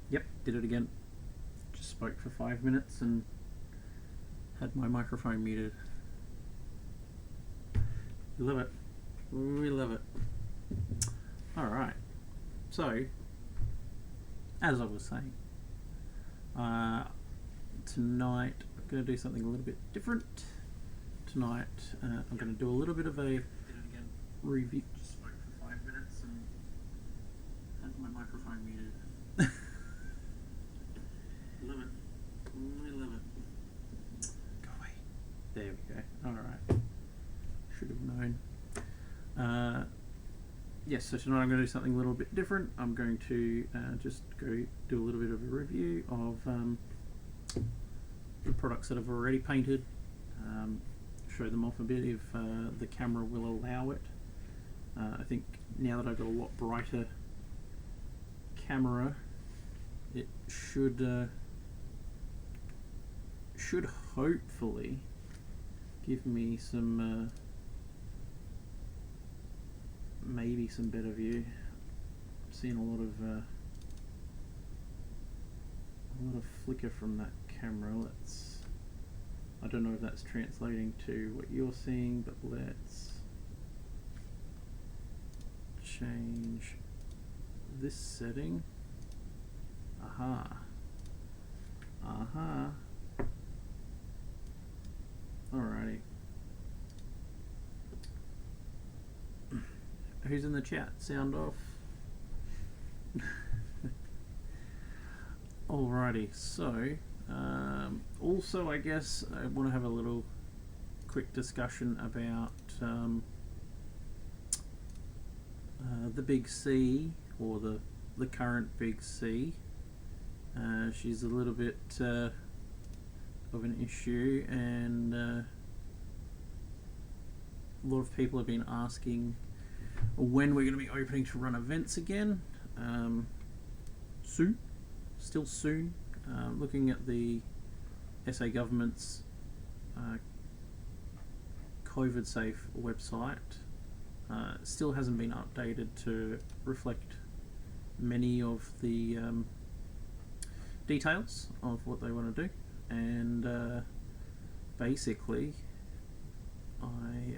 Yep, did it again. Just spoke for 5 minutes and had my microphone muted. We love it. We love it. Alright. So, as I was saying, tonight I'm going to do something a little bit different. Tonight I'm going to do a little bit of a review. Just spoke for 5 minutes and had my microphone muted. Love it. We love it. Go away. There we go. Alright. Should have known. Yes, so tonight I'm going to do something a little bit different. I'm going to just go do a little bit of a review of the products that I've already painted. Show them off a bit if the camera will allow it. I think now that I've got a lot brighter camera, it should hopefully give me some maybe some better view. I'm seeing a lot of flicker from that camera. I don't know if that's translating to what you're seeing, but let's change this setting. Aha. Alrighty. Who's in the chat? Sound off. Alrighty, so also I guess I want to have a little quick discussion about the Big C, or the current Big C. She's a little bit of an issue, and a lot of people have been asking when we're going to be opening to run events again. Soon, still soon. Looking at the SA government's COVID safe website, still hasn't been updated to reflect many of the details of what they want to do, and basically I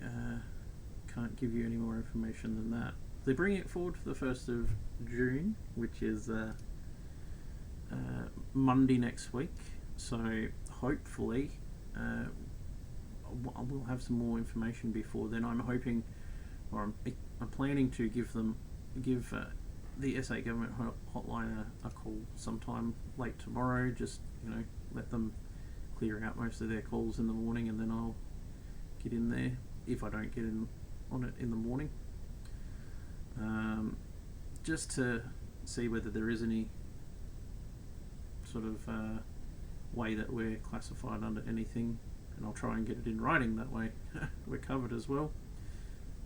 can't give you any more information than that. They're bringing it forward for the 1st of June, which is Monday next week, so hopefully we'll have some more information before then. I'm hoping, or I'm planning to give the SA government hotline a call sometime late tomorrow, just let them clear out most of their calls in the morning, and then I'll get in there if I don't get in on it in the morning, just to see whether there is any sort of way that we're classified under anything, and I'll try and get it in writing, that way we're covered as well.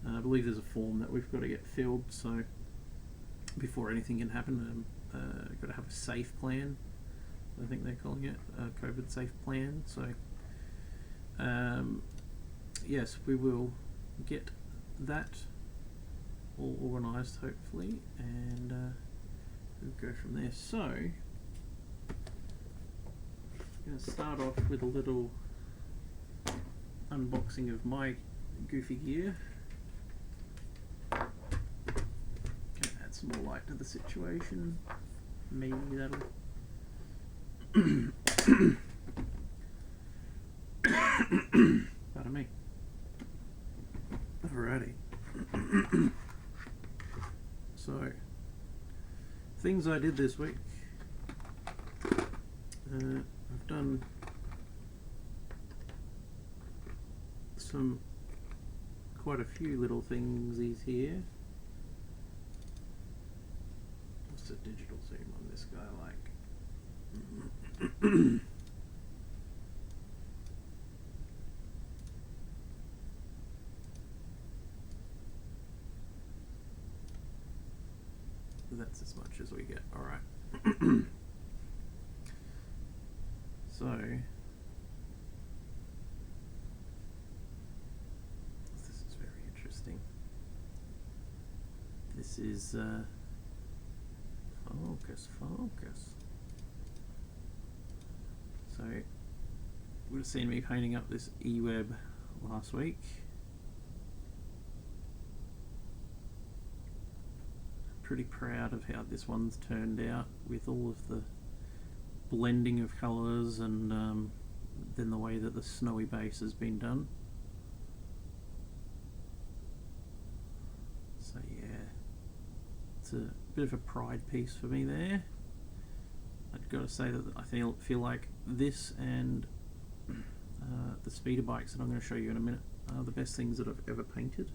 I believe there's a form that we've got to get filled, so before anything can happen, got to have a safe plan, I think they're calling it, a COVID safe plan. So yes, we will get that all organised hopefully, and we'll go from there. So I'm going to start off with a little unboxing of my goofy gear. Can add some more light to the situation. Maybe that'll pardon me. Alrighty. So, things I did this week. I've done quite a few little things here. What's the digital zoom on this guy like? That's as much as we get. Alright. So this is very interesting. This is focus. you would have seen me painting up this E-Web last week. Pretty proud of how this one's turned out with all of the blending of colours and then the way that the snowy base has been done. So yeah, it's a bit of a pride piece for me there. I've got to say that I feel like this and the speeder bikes that I'm going to show you in a minute are the best things that I've ever painted.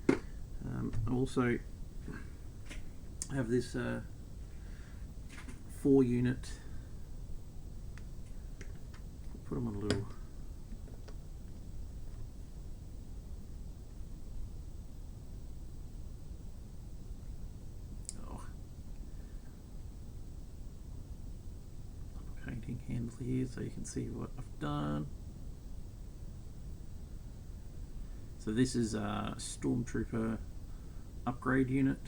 I also have this 4-unit. Put them on a little. Painting handle here so you can see what I've done. So this is a Stormtrooper upgrade unit.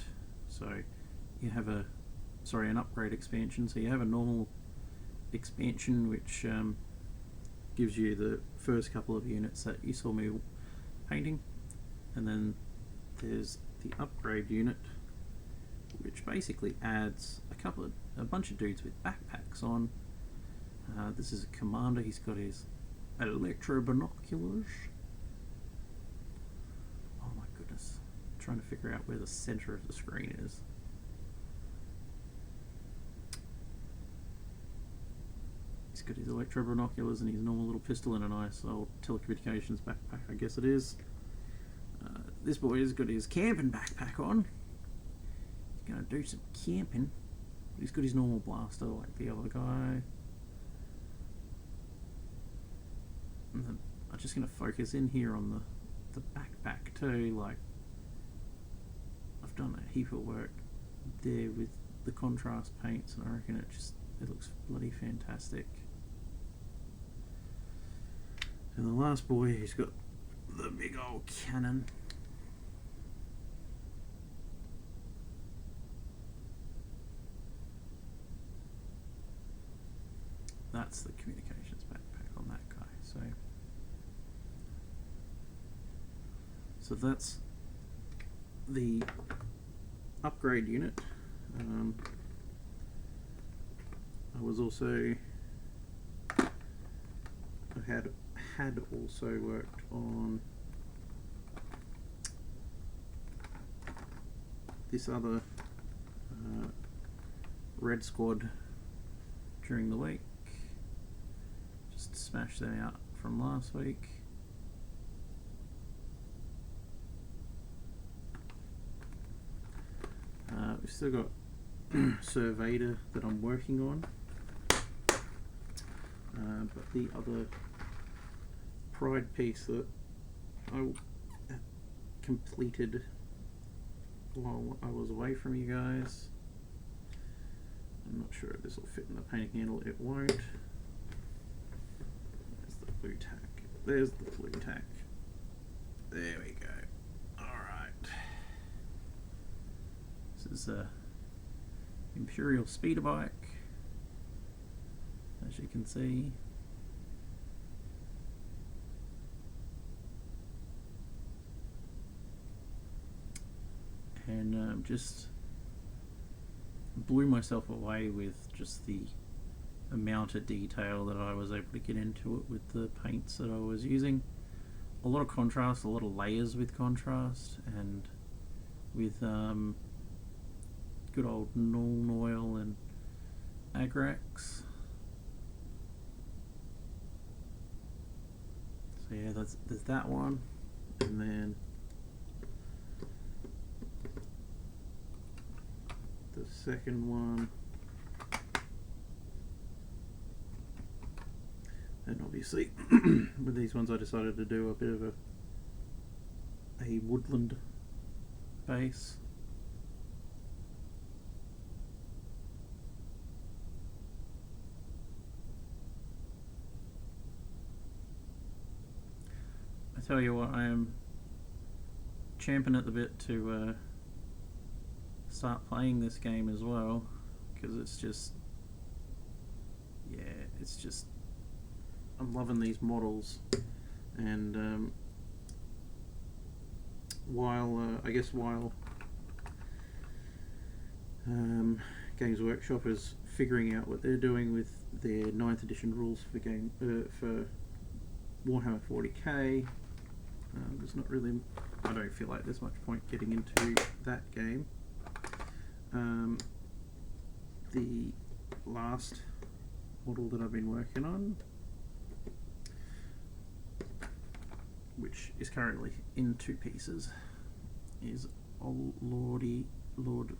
So you have an upgrade expansion. So you have a normal expansion which gives you the first couple of units that you saw me painting, and then there's the upgrade unit which basically adds a bunch of dudes with backpacks on. This is a commander. He's got his electro binoculars. Oh my goodness, I'm trying to figure out where the center of the screen is. He's got his electro binoculars and his normal little pistol and a nice old telecommunications backpack, I guess it is. This boy has got his camping backpack on. He's going to do some camping. But he's got his normal blaster like the other guy. And then I'm just going to focus in here on the backpack too. Like, I've done a heap of work there with the contrast paints, and I reckon it looks bloody fantastic. And the last boy, he's got the big old cannon. That's the communications backpack on that guy. So that's the upgrade unit. I was also had also worked on this other Red Squad during the week. Just smash them out from last week. We've still got Sir Vader that I'm working on, but the other pride piece that I completed while I was away from you guys, I'm not sure if this will fit in the painting handle. It won't. There's the blue tack. There's the blue tack. There we go. Alright. This is a Imperial speeder bike, as you can see. And just blew myself away with just the amount of detail that I was able to get into it with the paints that I was using. A lot of contrast, a lot of layers with contrast, and with good old Nuln Oil and Agrax. So yeah, there's that one, and then the second one, and obviously with these ones I decided to do a bit of a woodland base. I tell you what, I am champing at the bit to start playing this game as well, because it's just, yeah, it's just, I'm loving these models, and while Games Workshop is figuring out what they're doing with their 9th edition rules for for Warhammer 40k, there's not really, I don't feel like there's much point getting into that game. The last model that I've been working on, which is currently in 2 pieces, is old Lord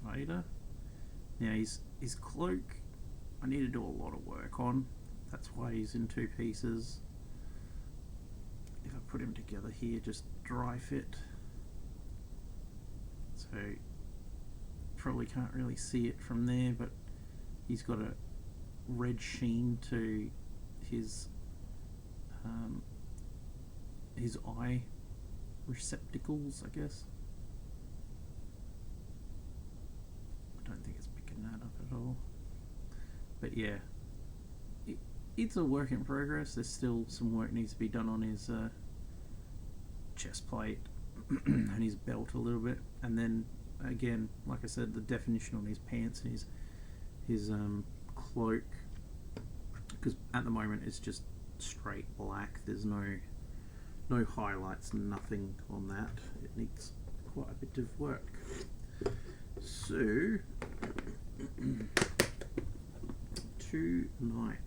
Vader. Now his cloak I need to do a lot of work on. That's why he's in 2 pieces. If I put him together here, just dry fit. So probably can't really see it from there, but he's got a red sheen to his eye receptacles, I guess. I don't think it's picking that up at all. But yeah, it's a work in progress. There's still some work needs to be done on his chest plate and his belt a little bit, and then again, like I said, the definition on his pants and his cloak, because at the moment it's just straight black. There's no highlights, nothing on that. It needs quite a bit of work. So tonight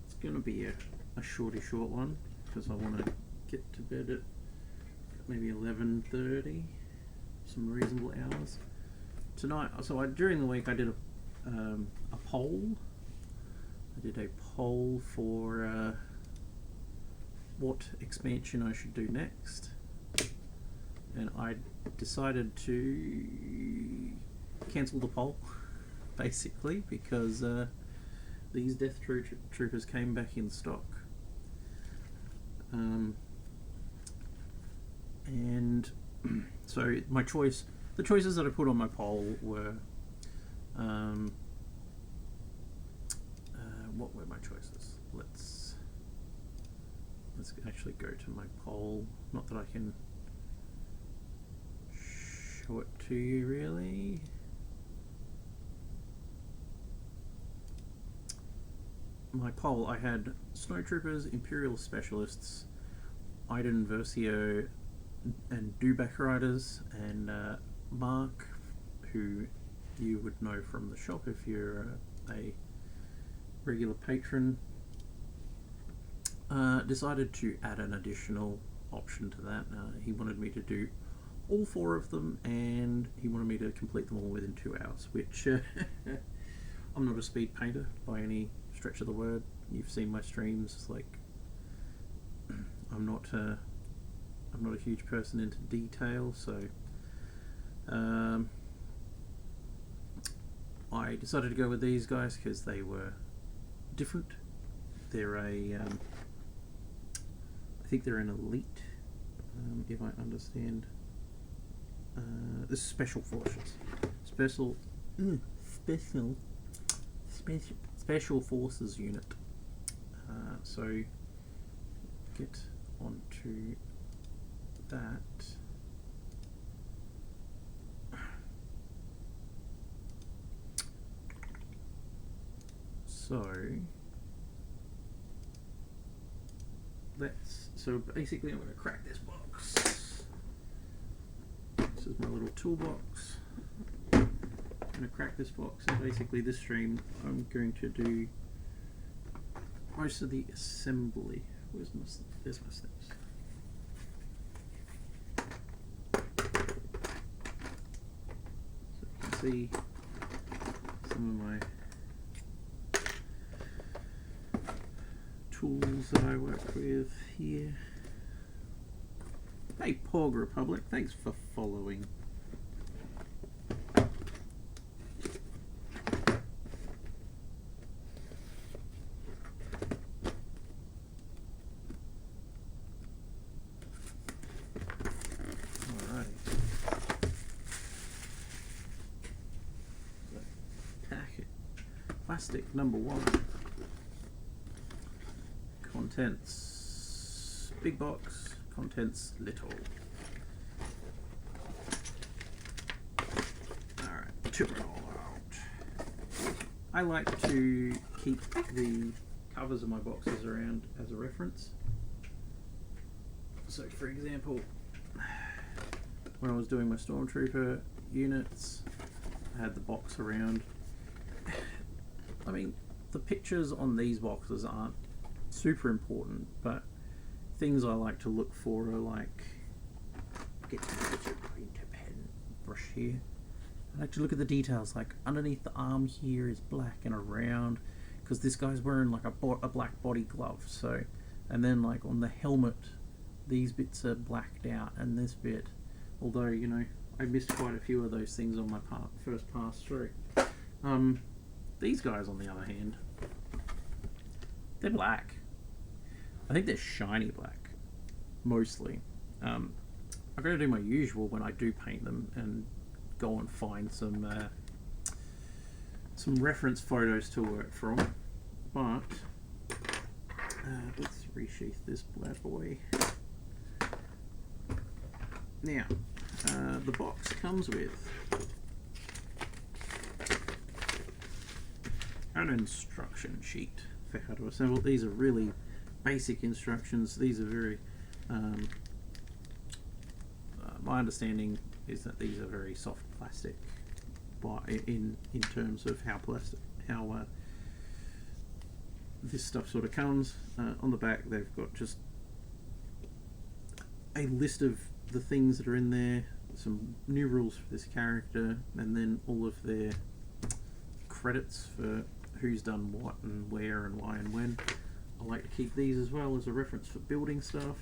it's going to be a short one, because I want to get to bed at maybe 11:30, some reasonable hours tonight. So during the week I did a poll. I did a poll for what expansion I should do next, and I decided to cancel the poll basically, because these Death Troopers came back in stock, and so the choices that I put on my poll were what were my choices? Let's actually go to my poll. Not that I can show it to you really. My poll, I had Snowtroopers, Imperial Specialists, Iden Versio, and Dewback Riders, and Mark, who you would know from the shop if you're a regular patron, decided to add an additional option to that. He wanted me to do all 4 of them, and he wanted me to complete them all within 2 hours, which I'm not a speed painter by any stretch of the word. You've seen my streams. It's like I'm not a huge person into detail, so I decided to go with these guys because they were different. They're I think they're an elite, if I understand. The special forces, special forces unit. So get onto that. So basically I'm going to crack this box. This is my little toolbox. I'm going to crack this box, and basically this stream I'm going to do most of the assembly. There's my steps. So you can see some of my tools that I work with here. Hey Pog Republic, thanks for following. Alright. Pack it. If I plastic number 1. Contents big box, contents little. Alright, chip it all out. I like to keep the covers of my boxes around as a reference. So for example, when I was doing my Stormtrooper units, I had the box around. I mean, the pictures on these boxes aren't super important, but things I like to look for are like, get the green pen brush here. I like to look at the details, like underneath the arm here is black and around, because this guy's wearing like a black body glove. So, and then like on the helmet, these bits are blacked out, and this bit, although you know I missed quite a few of those things on my first pass through. These guys, on the other hand, they're black. I think they're shiny black, mostly. I've got to do my usual when I do paint them and go and find some reference photos to work from. But let's resheath this bad boy. Now, the box comes with an instruction sheet for how to assemble. These are really basic instructions. These are very my understanding is that these are very soft plastic in terms of how this stuff sort of comes. On the back they've got just a list of the things that are in there, some new rules for this character, and then all of their credits for who's done what and where and why and when. I like to keep these as well as a reference for building stuff.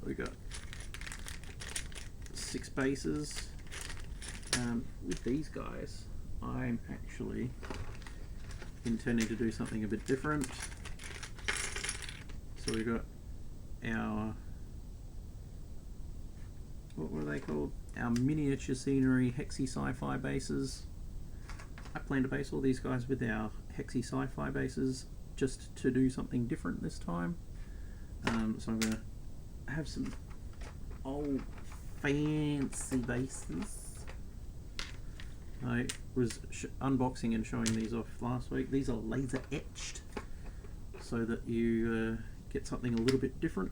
We got 6 bases. With these guys, I'm actually intending to do something a bit different. So we got our, what were they called? Our miniature scenery hexy sci-fi bases. I plan to base all these guys with our hexy sci-fi bases just to do something different this time. So I'm going to have some old fancy bases. I was unboxing and showing these off last week. These are laser etched so that you get something a little bit different.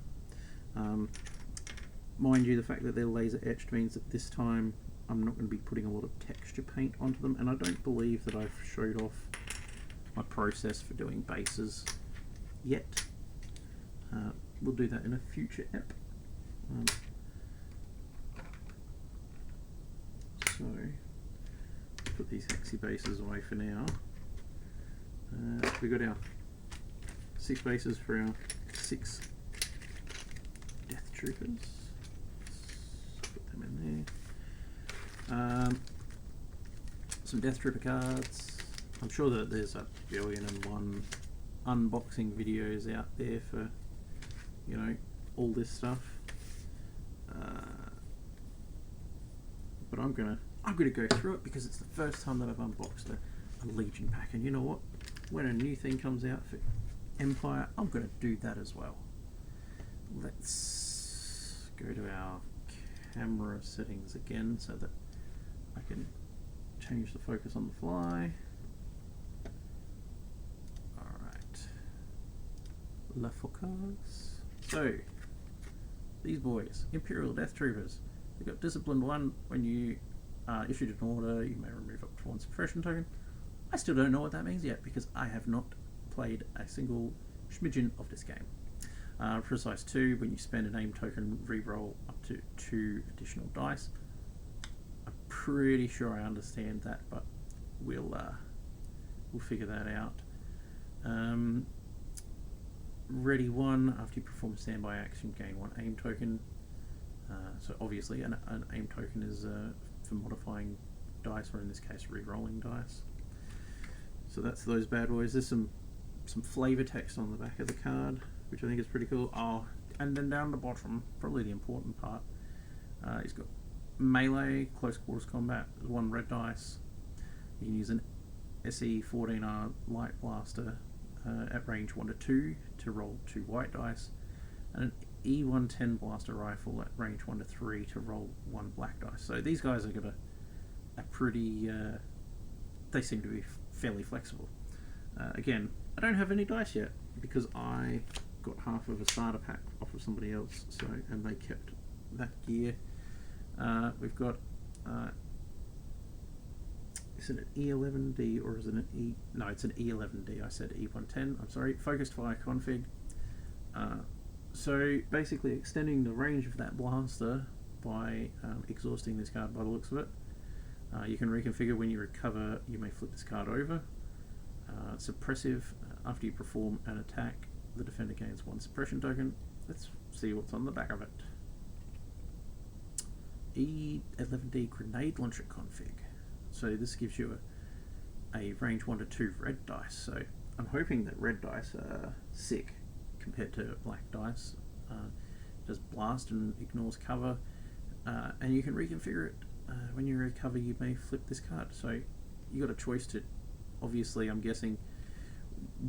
Mind you, the fact that they're laser etched means that this time I'm not going to be putting a lot of texture paint onto them, and I don't believe that I've showed off my process for doing bases yet. We'll do that in a future ep. So put these hexy bases away for now. We got our 6 bases for our 6 Death Troopers. Let's put them in there. Some Death Trooper cards. I'm sure that there's a billion and one unboxing videos out there for, you know, all this stuff. But I'm gonna go through it because it's the first time that I've unboxed a Legion pack, and you know what? When a new thing comes out for Empire, I'm gonna do that as well. Let's go to our camera settings again so that I can change the focus on the fly. Alright. La Focus. So, these boys, Imperial Death Troopers. They've got Disciplined 1. When you are issued an order, you may remove up to 1 suppression token. I still don't know what that means yet because I have not played a single schmidgen of this game. Precise 2, when you spend an aim token, re-roll up to 2 additional dice. I'm pretty sure I understand that, but we'll figure that out. Ready 1, after you perform a standby action, gain 1 aim token. So obviously an aim token is for modifying dice, or in this case re-rolling dice. So that's those bad boys. There's some flavor text on the back of the card, which I think is pretty cool. Oh, and then down the bottom, probably the important part, he's got melee, close quarters combat, 1 red dice. You can use an SE14R light blaster at range 1 to 2 to roll 2 white dice, and an E110 blaster rifle at range 1 to 3 to roll 1 black dice. So these guys are got a pretty... they seem to be fairly flexible. Again, I don't have any dice yet because I got half of a starter pack off of somebody else, so, and they kept that gear. We've got is it an E11D or is it an E? No, it's an E11D. I said E110. I'm sorry. Focused fire config. So basically extending the range of that blaster by exhausting this card by the looks of it. You can reconfigure when you recover. You may flip this card over. Suppressive. After you perform an attack, the defender gains 1 suppression token. Let's see what's on the back of it. E11D grenade launcher config. So this gives you a range 1 to 2 red dice. So I'm hoping that red dice are sick compared to black dice. Does blast and ignores cover, and you can reconfigure it. When you recover, you may flip this card. So you got a choice to, obviously, I'm guessing,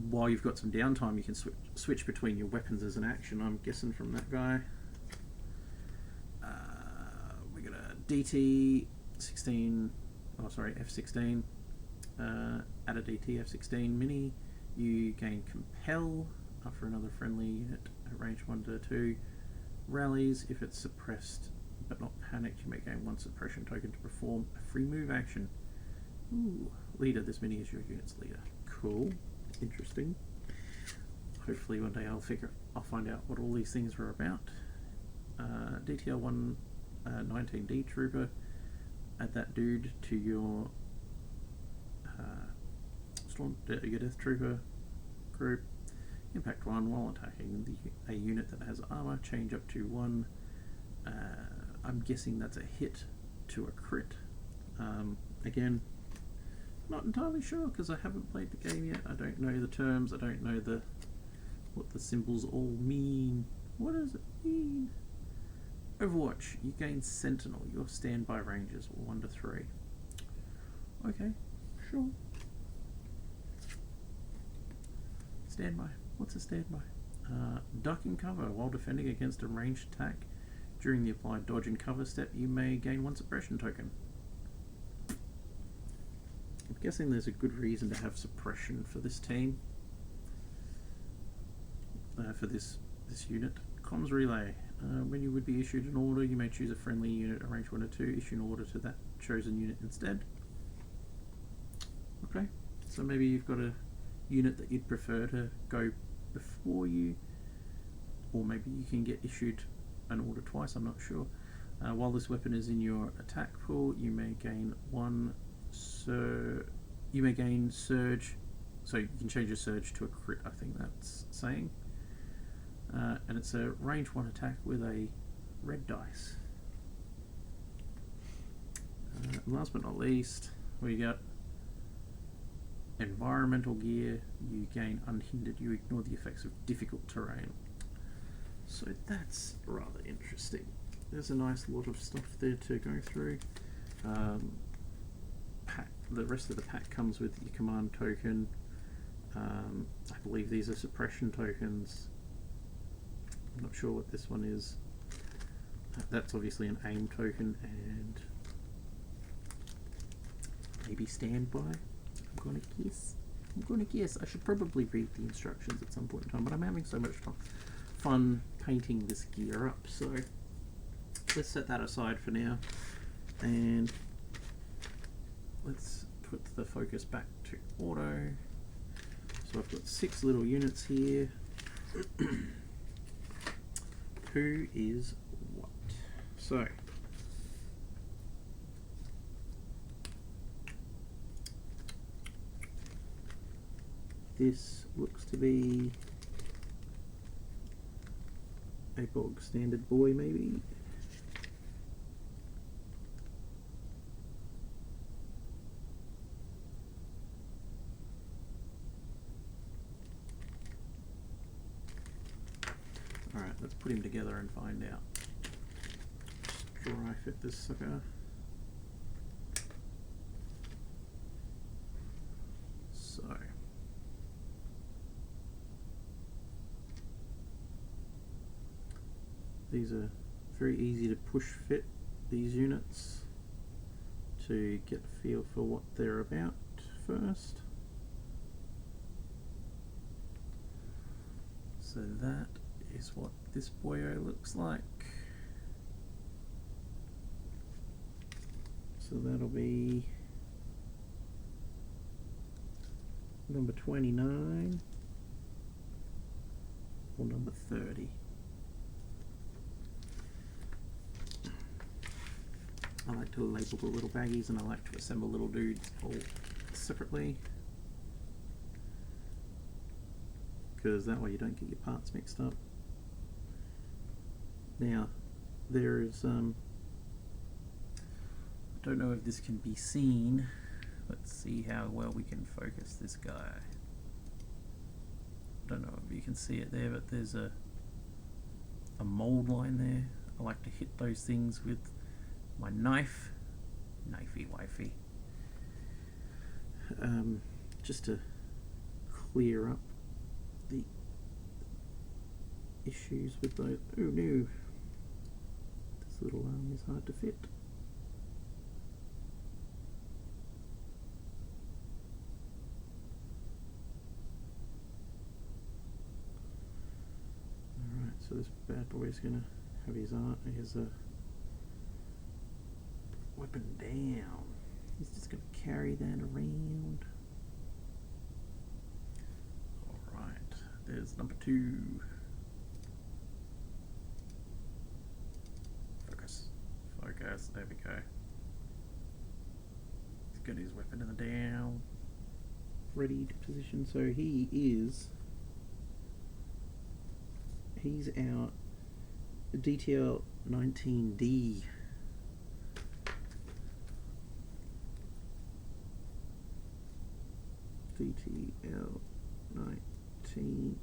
while you've got some downtime, you can switch between your weapons as an action. I'm guessing from that guy. We got a DT16. Oh, sorry, F16. Add a DT F16 mini. You gain compel after another friendly unit at range 1 to 2 rallies. If it's suppressed but not panicked, you may gain 1 suppression token to perform a free move action. Ooh, leader. This mini is your unit's leader. Cool. Interesting. Hopefully one day I'll find out what all these things were about. DTL 119D trooper. Add that dude to your your death trooper group. Impact 1 while attacking a unit that has armor. Change up to 1. I'm guessing that's a hit to a crit. Again, not entirely sure because I haven't played the game yet. I don't know the terms. I don't know what the symbols all mean. What does it mean? Overwatch. You gain Sentinel. Your standby ranges 1 to 3. Okay, sure. Standby. What's a standby? Duck and cover. While defending against a ranged attack, during the applied dodge and cover step, you may gain 1 suppression token. I'm guessing there's a good reason to have suppression for this team. For this unit. Comms relay. When you would be issued an order, you may choose a friendly unit at range 1 or 2, issue an order to that chosen unit instead. Okay, so maybe you've got a unit that you'd prefer to go before you, or maybe you can get issued an order twice, I'm not sure. While this weapon is in your attack pool, you may gain surge, so you can change your surge to a crit, I think that's saying. And it's a range 1 attack with a red dice. Last but not least, we got environmental gear. You gain unhindered. You ignore the effects of difficult terrain. So that's rather interesting. There's a nice lot of stuff there to go through. The rest of the pack comes with your command token. I believe these are suppression tokens. I'm not sure what this one is. That's obviously an aim token and maybe standby. I'm gonna guess. I should probably read the instructions at some point in time, but I'm having so much fun painting this gear up, so let's set that aside for now and let's put the focus back to auto. So I've got 6 little units here. Who is what? So this looks to be a bog standard boy, maybe. Alright, let's put him together and find out. Dry fit this sucker. these are very easy to push fit, these units, to get a feel for what they're about first. So that is what this boyo looks like. So that'll be number 29 or number 30. I like to label the little baggies, and I like to assemble little dudes all separately, because that way you don't get your parts mixed up. Now, there is, I don't know if this can be seen. Let's see how well we can focus this guy. I don't know if you can see it there, but there's a mold line there. I like to hit those things with my knife, knifey wifey, just to clear up the issues with those. Oh no, this little arm is hard to fit. Alright, so this bad boy is going to have his arm, his weapon down. He's just going to carry that around. Alright, there's number 2. Focus. Focus, there we go. He's got his weapon in the down. Ready to position, so he's our DTL 19D. DTL 19D.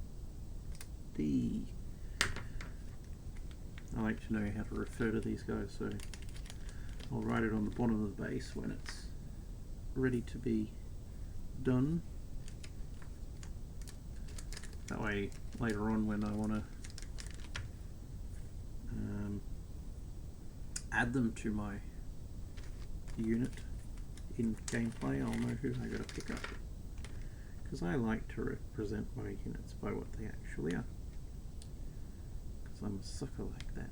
I like to know how to refer to these guys, so I'll write it on the bottom of the base when it's ready to be done. That way, later on, when I want to add them to my unit in gameplay, I'll know who I got to pick up. Because I like to represent my units by what they actually are. Because I'm a sucker like that.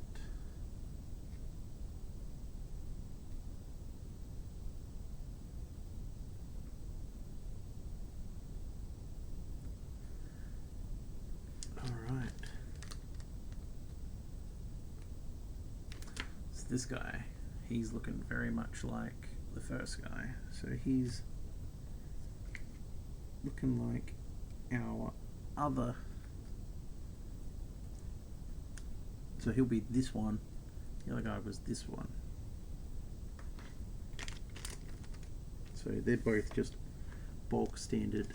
Alright. So this guy, he's looking very much like the first guy. So he's looking like our other, so he'll be this one, the other guy was this one. So they're both just bulk standard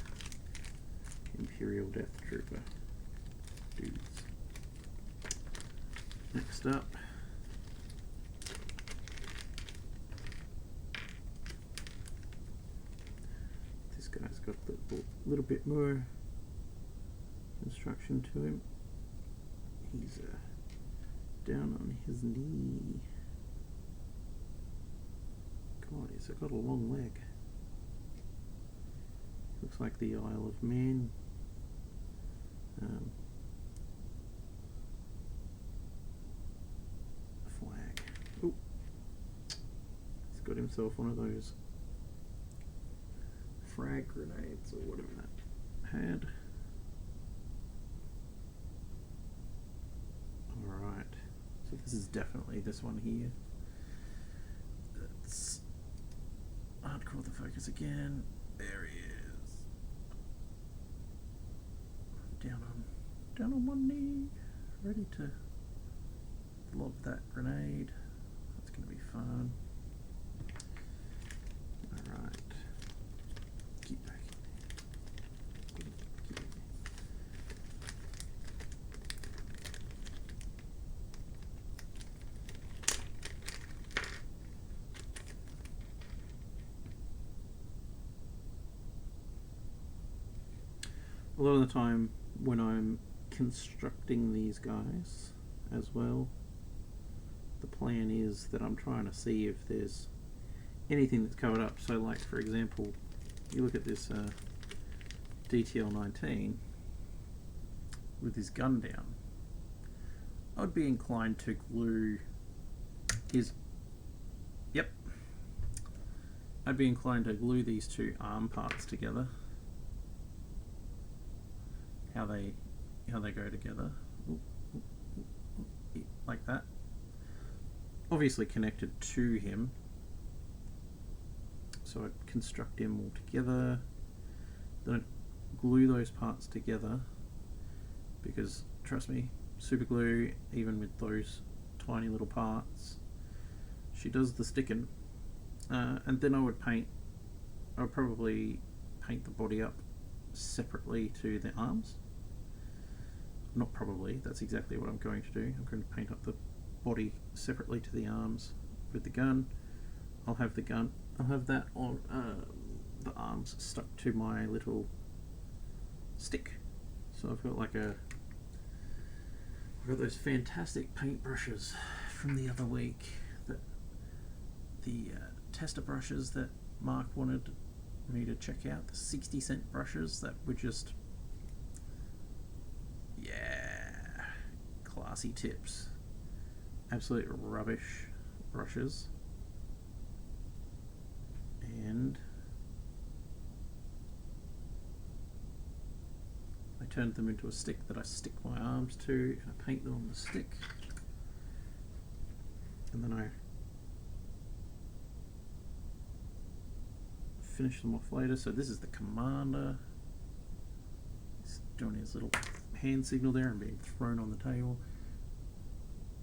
Imperial Death Trooper dudes. Next up, guy's got a little bit more construction to him. He's down on his knee. God, he's got a long leg. Looks like the Isle of Man. Flag. Oh, he's got himself one of those frag grenades or whatever that had. Alright, so this is definitely this one here. Let's hardcore the focus again. There he is. Down on one knee, ready to lob that grenade. That's going to be fun. Alright. Keep back in there. A lot of the time when I'm constructing these guys as well, the plan is that I'm trying to see if there's anything that's covered up. So like for example, you look at this DTL19 with his gun down, I'd be inclined to glue his, yep, I'd be inclined to glue these two arm parts together, how they go together, like that, obviously connected to him. So I'd construct him all together, then I'd glue those parts together, because trust me, super glue, even with those tiny little parts, she does the sticking. And then I would probably paint the body up separately to the arms. Not probably, that's exactly what I'm going to do. I'm going to paint up the body separately to the arms with the gun. I'll have that on the arms stuck to my little stick. So I've got those fantastic paint brushes from the other week, the tester brushes that Mark wanted me to check out, the 60-cent brushes that were just, yeah, classy tips. Absolute rubbish brushes. And I turned them into a stick that I stick my arms to, and I paint them on the stick, and then I finish them off later. So this is the commander. He's doing his little hand signal there and being thrown on the table.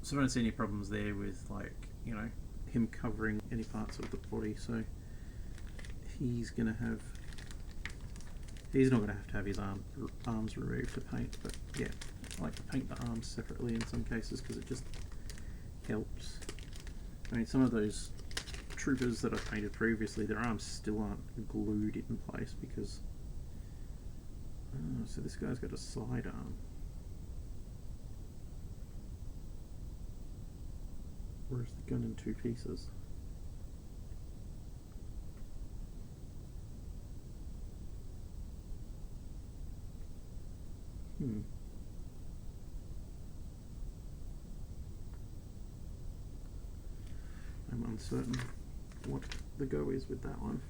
So I don't see any problems there with, like, you know, him covering any parts of the body. So he's not going to have his arms removed to paint, but yeah, I like to paint the arms separately in some cases because it just helps. I mean, some of those troopers that I painted previously, their arms still aren't glued in place because so this guy's got a sidearm. Where's the gun in two pieces? I'm uncertain what the go is with that one.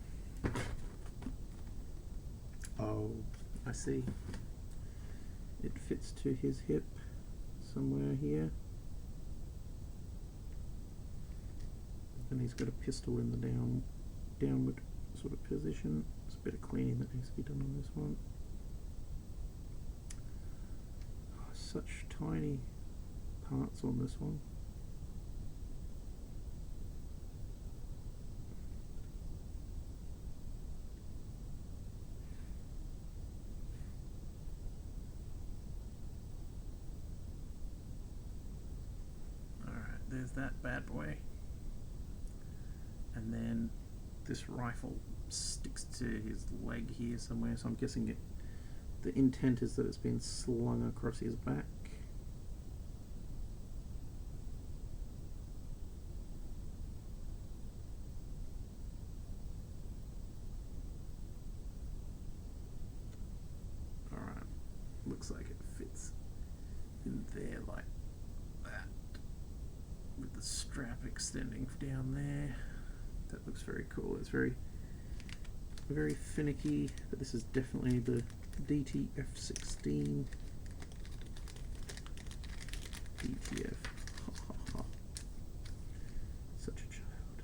Oh, I see. It fits to his hip somewhere here. And he's got a pistol in the downward sort of position. There's a bit of cleaning that needs to be done on this one. Oh, such tiny parts on this one. There's that bad boy, and then this rifle sticks to his leg here somewhere, so I'm guessing the intent is that it's been slung across his back. Alright, looks like it fits in there like that, with the strap extending down there. That looks very cool. It's very finicky, but this is definitely the DTF-16. DTF. Ha ha ha. Such a child.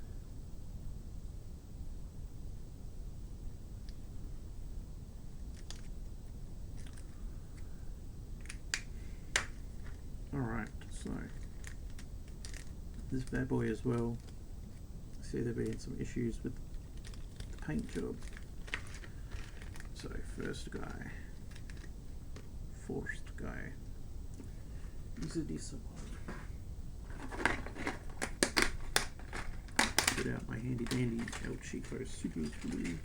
Alright, so this bad boy as well. I see there being some issues with the paint job. So first guy, is this one. Get out my handy dandy El Chico super glue.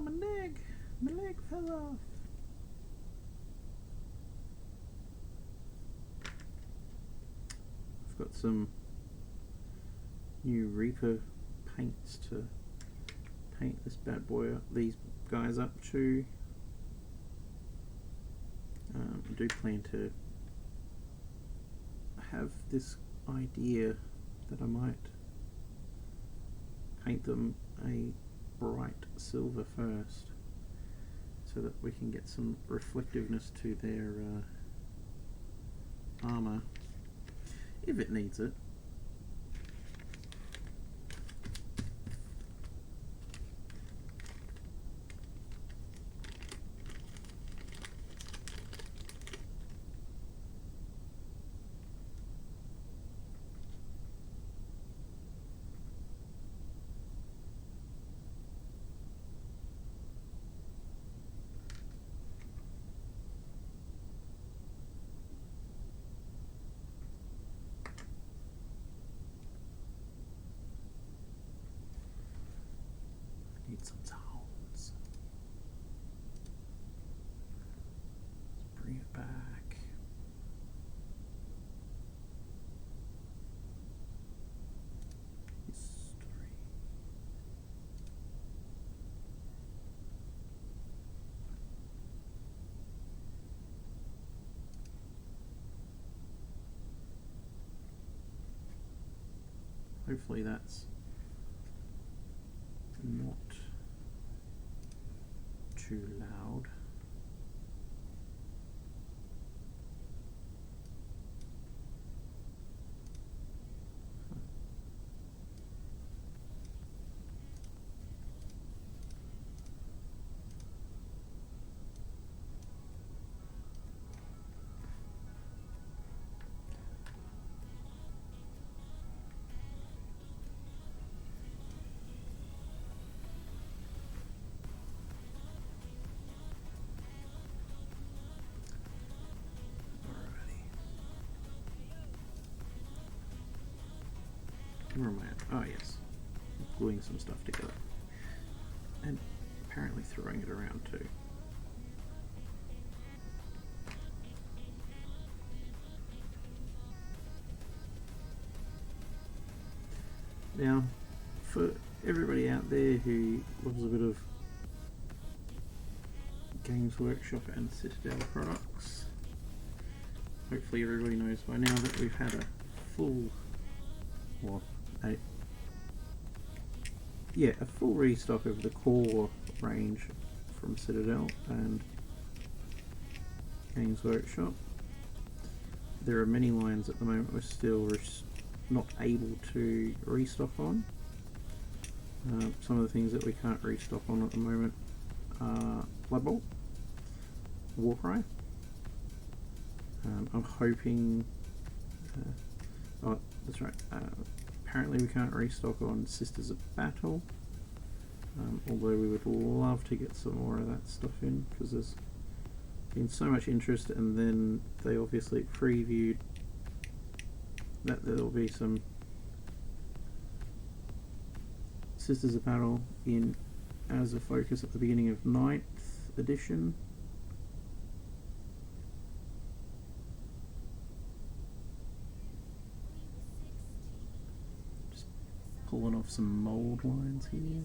Oh, my leg! My leg fell off. I've got some new Reaper paints to paint this bad boy up, these guys up to. I do plan to have this idea that I might paint them a bright silver first, so that we can get some reflectiveness to their armour, if it needs it. Need some sounds. Let's bring it back. History. Hopefully that's not too loud. Where am I at? Oh yes, I'm gluing some stuff together and apparently throwing it around too. Now, for everybody out there who loves a bit of Games Workshop and Citadel products, hopefully everybody knows by now that we've had a full, well, a full restock of the core range from Citadel and Games Workshop. There are many lines at the moment we're still not able to restock on. Some of the things that we can't restock on at the moment are Blood Bolt, Warcry. I'm hoping, oh that's right, apparently we can't restock on Sisters of Battle, although we would love to get some more of that stuff in, because there's been so much interest, and then they obviously previewed that there'll be some Sisters of Battle in as a focus at the beginning of 9th edition. Just pulling off some mold lines here.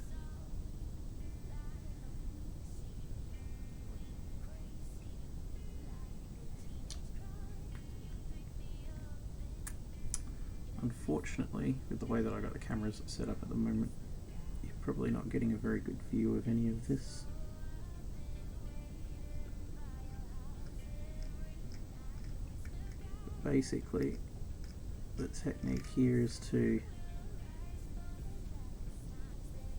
Unfortunately, with the way that I got the cameras set up at the moment, you're probably not getting a very good view of any of this. But basically, the technique here is to,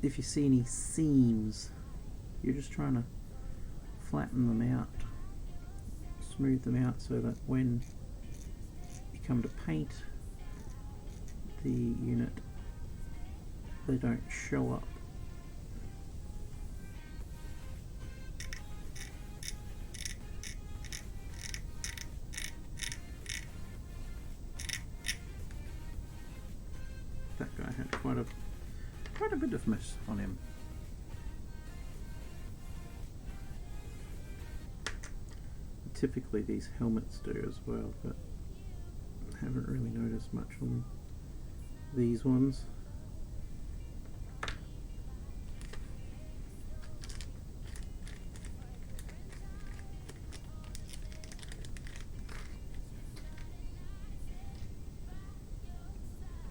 if you see any seams, you're just trying to flatten them out, smooth them out, so that when you come to paint the unit, they don't show up. That guy had quite a bit of mess on him. typically these helmets do as well, but I haven't really noticed much on these ones.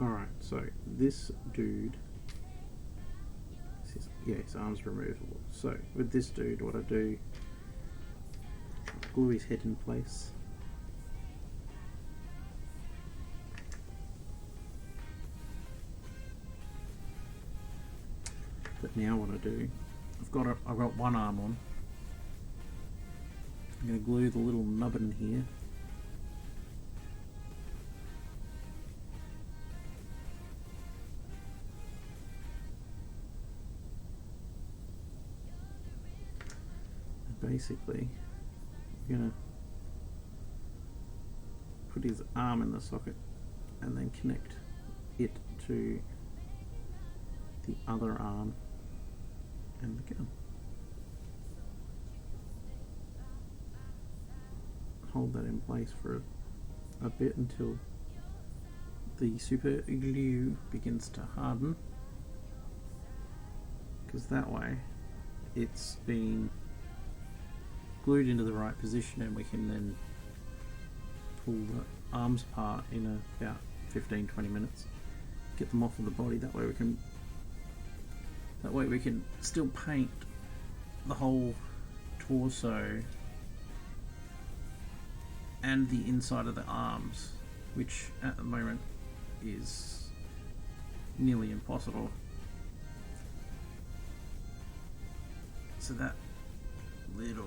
Alright, so this dude, his arm's removable. So with this dude, what I do, glue his head in place. But now what I do, I've got one arm on. I'm going to glue the little nubbin here. And basically, I'm going to put his arm in the socket and then connect it to the other arm and the gun. Hold that in place for a bit until the super glue begins to harden, because that way it's been glued into the right position and we can then pull the arms apart in about 15-20 minutes, get them off of the body. That way we can still paint the whole torso and the inside of the arms, which at the moment is nearly impossible. So that little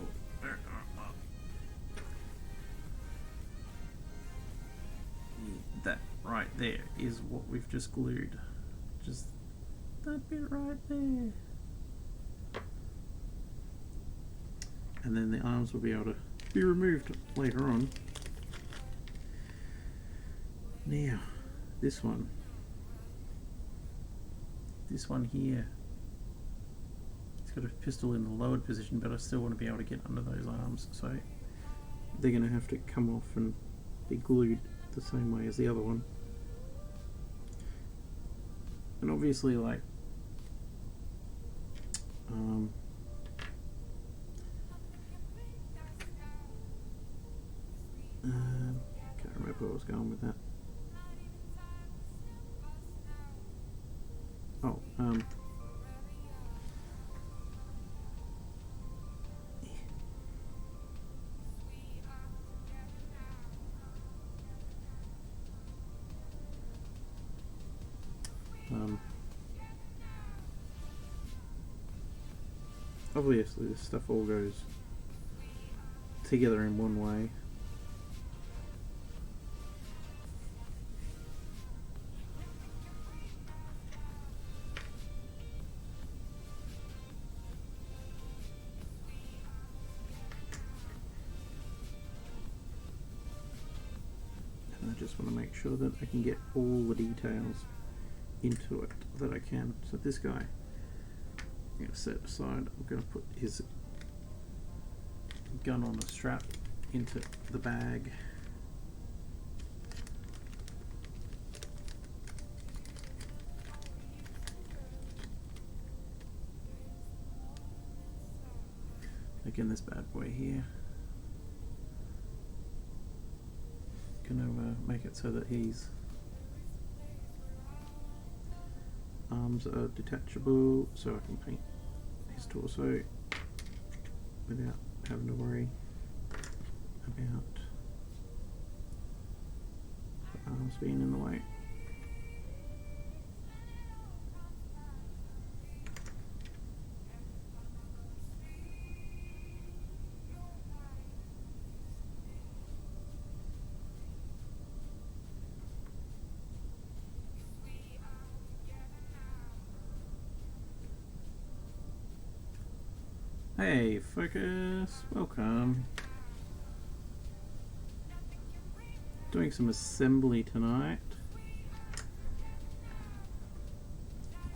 that right there is what we've just glued. Just that bit right there. And then the arms will be able to be removed later on. Now, this one here, it's got a pistol in the lowered position, but I still want to be able to get under those arms, so they're going to have to come off and be glued the same way as the other one. And obviously, like, can't remember where I was going with that. Oh, obviously this stuff all goes together in one way. And I just want to make sure that I can get all the details into it that I can. So this guy, I'm going to set aside. I'm going to put his gun on a strap into the bag. Again, this bad boy here. Going to make it so that his arms are detachable, so I can paint his torso without having to worry about the arms being in the way. Hey, focus, welcome. Doing some assembly tonight.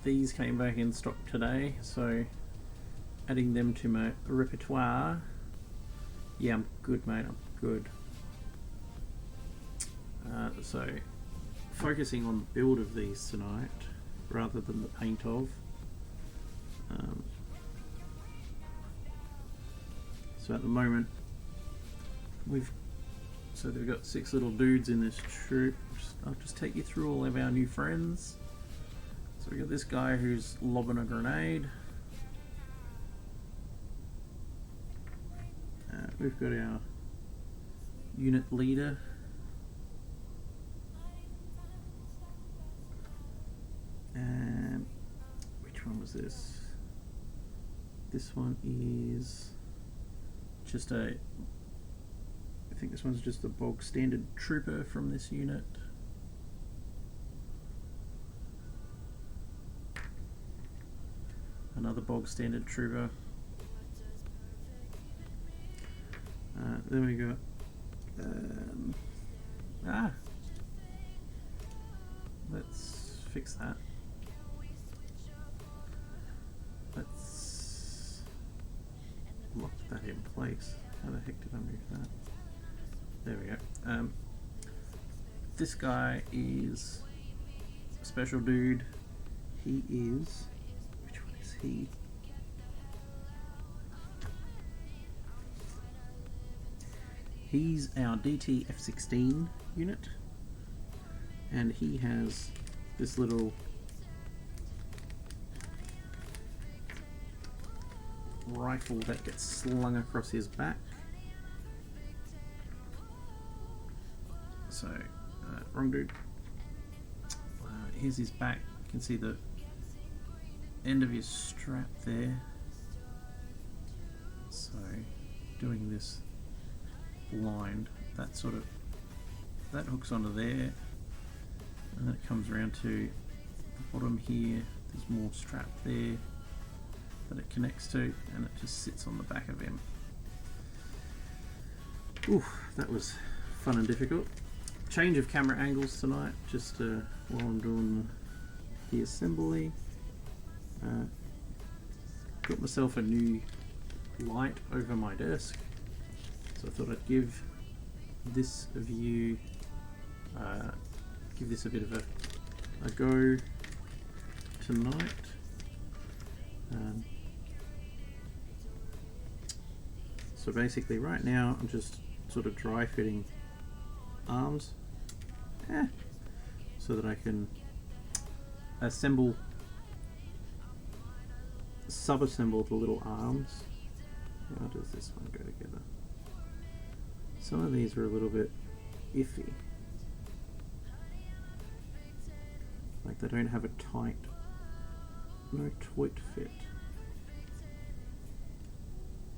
These came back in stock today, so adding them to my repertoire. Yeah, I'm good, mate. I'm good. So, focusing on the build of these tonight rather than the paint of. So at the moment, they've got 6 little dudes in this troop. I'll just take you through all of our new friends. So we got this guy who's lobbing a grenade. We've got our unit leader. And which one was this? This one is just I think this one's just a bog standard trooper from this unit. Another bog standard trooper. Then we got let's fix that. Let's lock that in place. How the heck did I move that? There we go. This guy is a special dude. He is, which one is he? He's our DT F-16 unit, and he has this little rifle that gets slung across his back. So, wrong dude. Here's his back. You can see the end of his strap there. So, doing this blind, that hooks onto there, and then it comes around to the bottom here. There's more strap there that it connects to, and it just sits on the back of him. Ooh, that was fun and difficult. Change of camera angles tonight, just while I'm doing the assembly. Got myself a new light over my desk, so I thought I'd give this a view, give this a bit of a go tonight. So basically right now I'm just sort of dry fitting arms, so that I can sub-assemble the little arms. How does this one go together? Some of these are a little bit iffy. Like they don't have a no tight fit.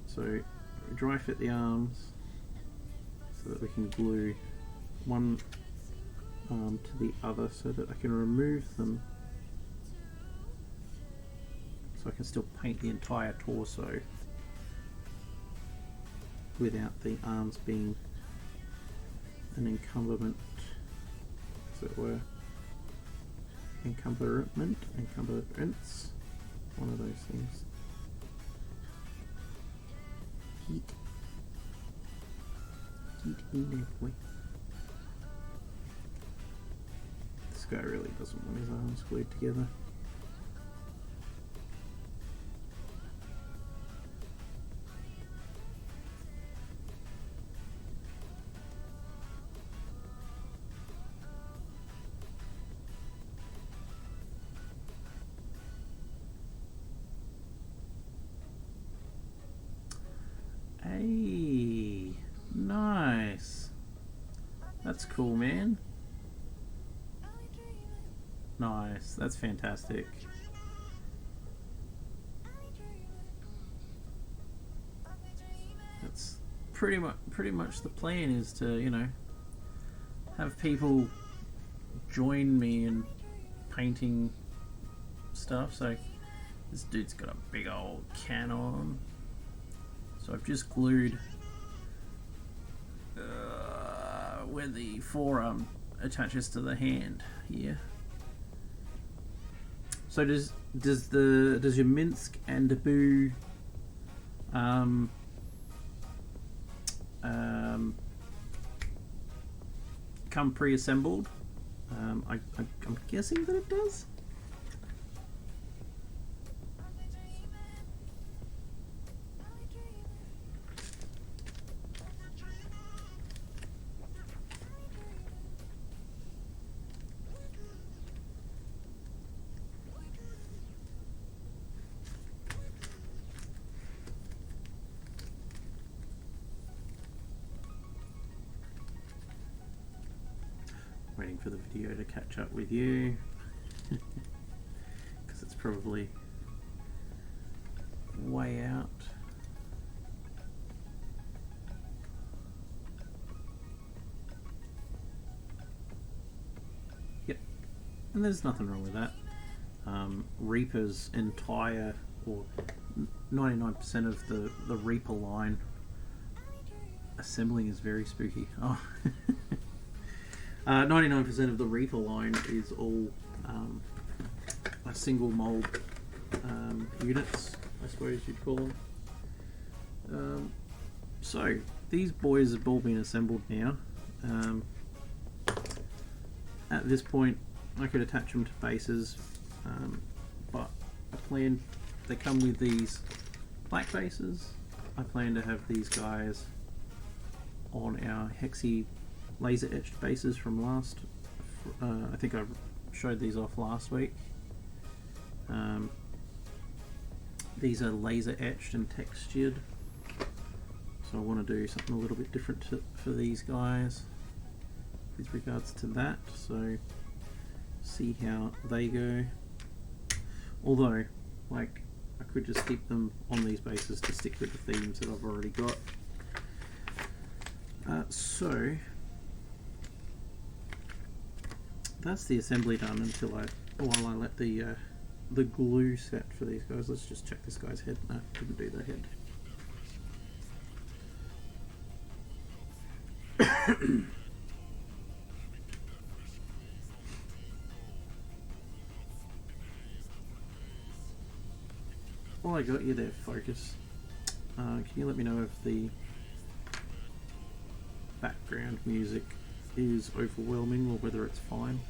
So we dry fit the arms so that we can glue one arm to the other so that I can remove them, so I can still paint the entire torso without the arms being an encumbrance, as it were. Encumbrance, one of those things. Heat in there, boy. This guy really doesn't want his arms glued together. Hey, nice. That's cool, man. Nice, that's fantastic. That's pretty much the plan, is to, you know, have people join me in painting stuff. So this dude's got a big old cannon. So I've just glued where the forearm attaches to the hand here. So does your Minsk and Naboo come pre-assembled. I'm guessing that it does. Waiting for the video to catch up with you because it's probably way out. Yep, and there's nothing wrong with that. Reaper's entire, or 99% of the Reaper line assembling is very spooky. Oh. 99% of the Reaper line is all a single mold units, I suppose you'd call them. So these boys have all been assembled now. At this point I could attach them to bases, but I plan, they come with these black bases. I plan to have these guys on our hexy laser etched bases from last, I think I showed these off last week. These are laser etched and textured, so I want to do something a little bit different for these guys with regards to that, so see how they go. Although, like, I could just keep them on these bases to stick with the themes that I've already got. So that's the assembly done while I let the glue set for these guys. Let's just check this guy's head. No, didn't do the head. Well, I got you there, Focus. Can you let me know if the background music is overwhelming or whether it's fine?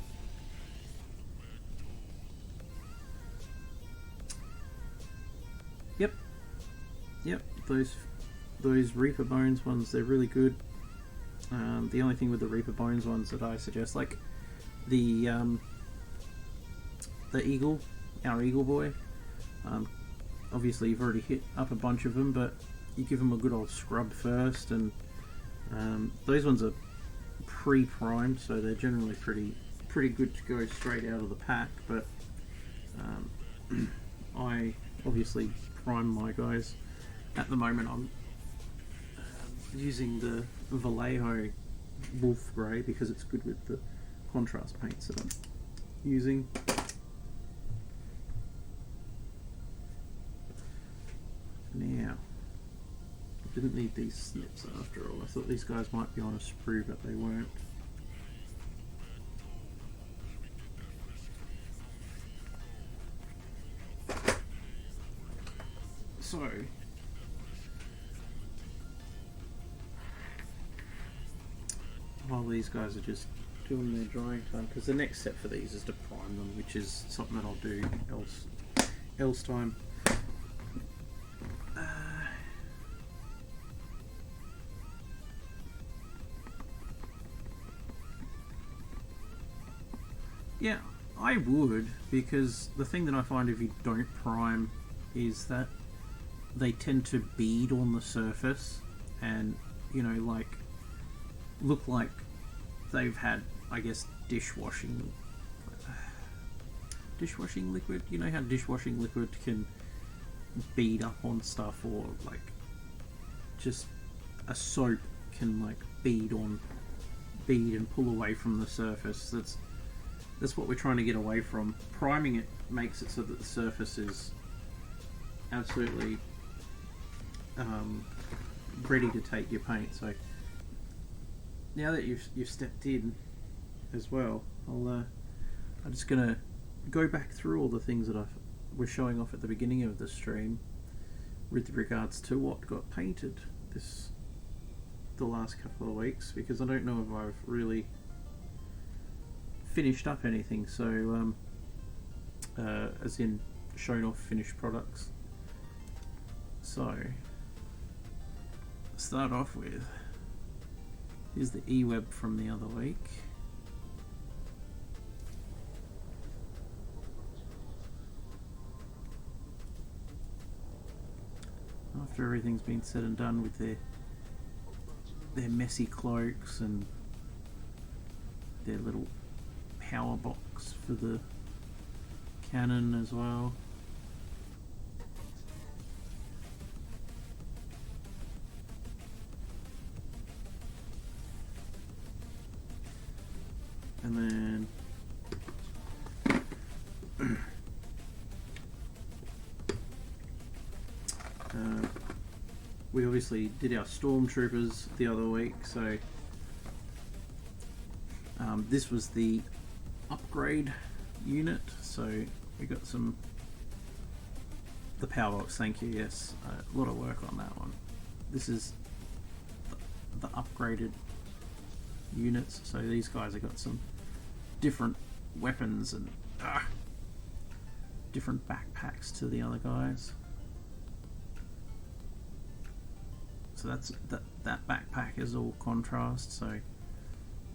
Yep, those Reaper Bones ones, they're really good. The only thing with the Reaper Bones ones that I suggest, like the Eagle, our Eagle boy, obviously you've already hit up a bunch of them, but you give them a good old scrub first, and those ones are pre-primed, so they're generally pretty good to go straight out of the pack, but I obviously prime my guys. At the moment I'm using the Vallejo Wolf Grey because it's good with the contrast paints that I'm using. Now, I didn't need these snips after all. I thought these guys might be on a sprue, but they weren't. So, while these guys are just doing their drying time, because the next step for these is to prime them, which is something that I'll do else time. Yeah, I would, because the thing that I find if you don't prime is that they tend to bead on the surface and, you know, like, look like they've had, I guess, dishwashing liquid. You know how dishwashing liquid can bead up on stuff, or like just a soap can like bead and pull away from the surface. That's what we're trying to get away from. Priming it makes it so that the surface is absolutely ready to take your paint. So now that you've stepped in as well, I'm just gonna go back through all the things that we're showing off at the beginning of the stream with regards to what got painted the last couple of weeks because I don't know if I've really finished up anything. So, as in shown off finished products. So, start off with, here's the eWeb from the other week. After everything's been said and done with their messy cloaks and their little power box for the cannon as well. And then we obviously did our stormtroopers the other week, so this was the upgrade unit. So we got the power box. Thank you. Yes, a lot of work on that one. This is the upgraded units. So these guys have got some different weapons and different backpacks to the other guys. So that backpack is all contrast. So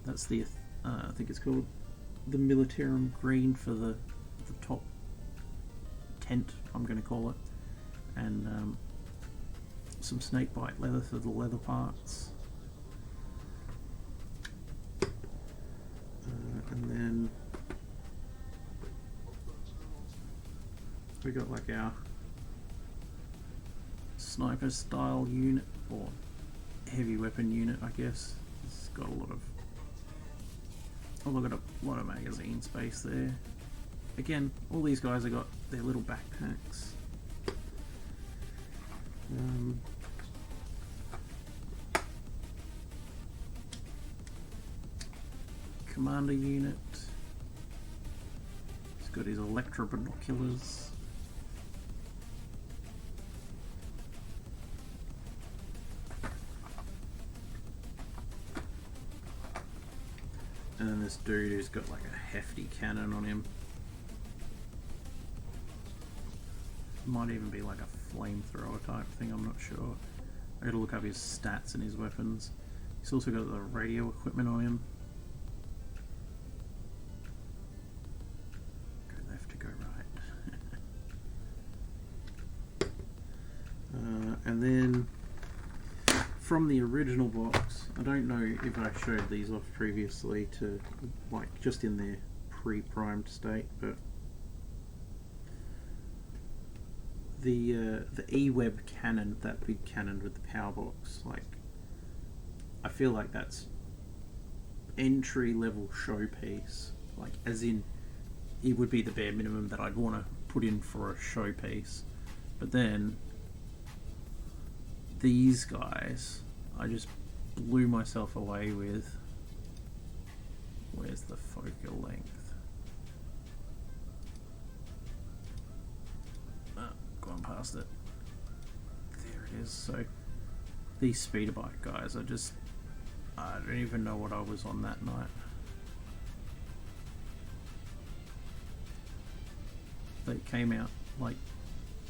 that's the I think it's called the Militarum Green for the top tent, I'm going to call it, and some snakebite leather for the leather parts. And then we got like our sniper style unit, or heavy weapon unit, I guess. It's got a lot of magazine space there. Again, all these guys have got their little backpacks. Commander unit. He's got his electro binoculars. And then this dude who's got like a hefty cannon on him. Might even be like a flamethrower type thing, I'm not sure. I gotta look up his stats and his weapons. He's also got the radio equipment on him. Go left to go right. And then from the original box, I don't know if I showed these off previously to, like, just in their pre-primed state, but the eWeb cannon, that big cannon with the power box, like, I feel like that's entry level showpiece, like, as in it would be the bare minimum that I'd want to put in for a showpiece. But then these guys, I just blew myself away with. Where's the focal length? Gone past it. There it is. So these speeder bike guys, I don't even know what I was on that night. They came out like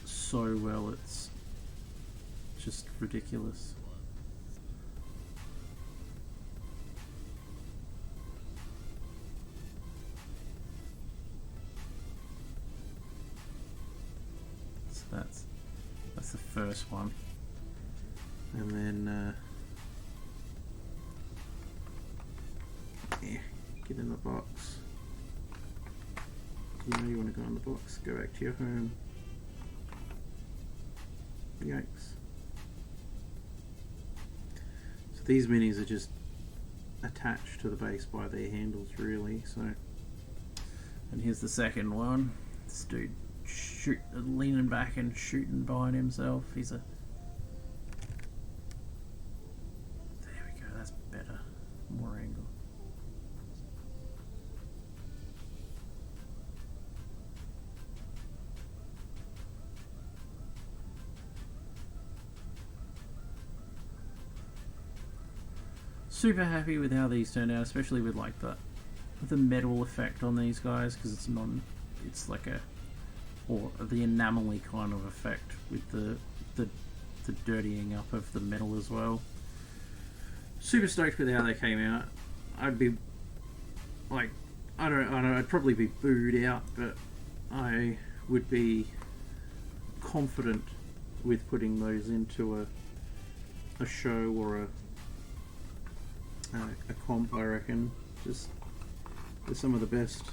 so well, it's just ridiculous. So that's the first one, and then get in the box. You know you want to go in the box. Go back to your home. Yikes. So these minis are just attached to the base by their handles, really. So, and here's the second one. This dude leaning back and shooting behind himself. He's a... There we go. That's better. More angle. super happy with how these turned out, especially with like the metal effect on these guys, because it's like or the enamelly kind of effect with the dirtying up of the metal as well. Super stoked with how they came out. I'd be like, I don't know, I'd probably be booed out, but I would be confident with putting those into a show or a comp, I reckon. Just they're some of the best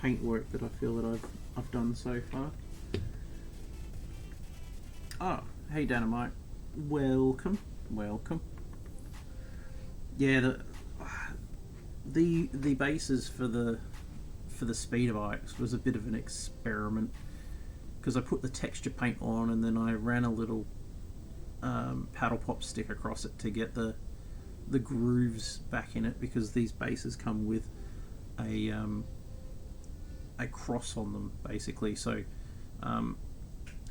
paint work that I feel that I've done so far. Oh, hey Dynamite, welcome. Yeah, the bases for the speeder bikes was a bit of an experiment, because I put the texture paint on and then I ran a little paddle pop stick across it to get the grooves back in it, because these bases come with a cross on them basically. So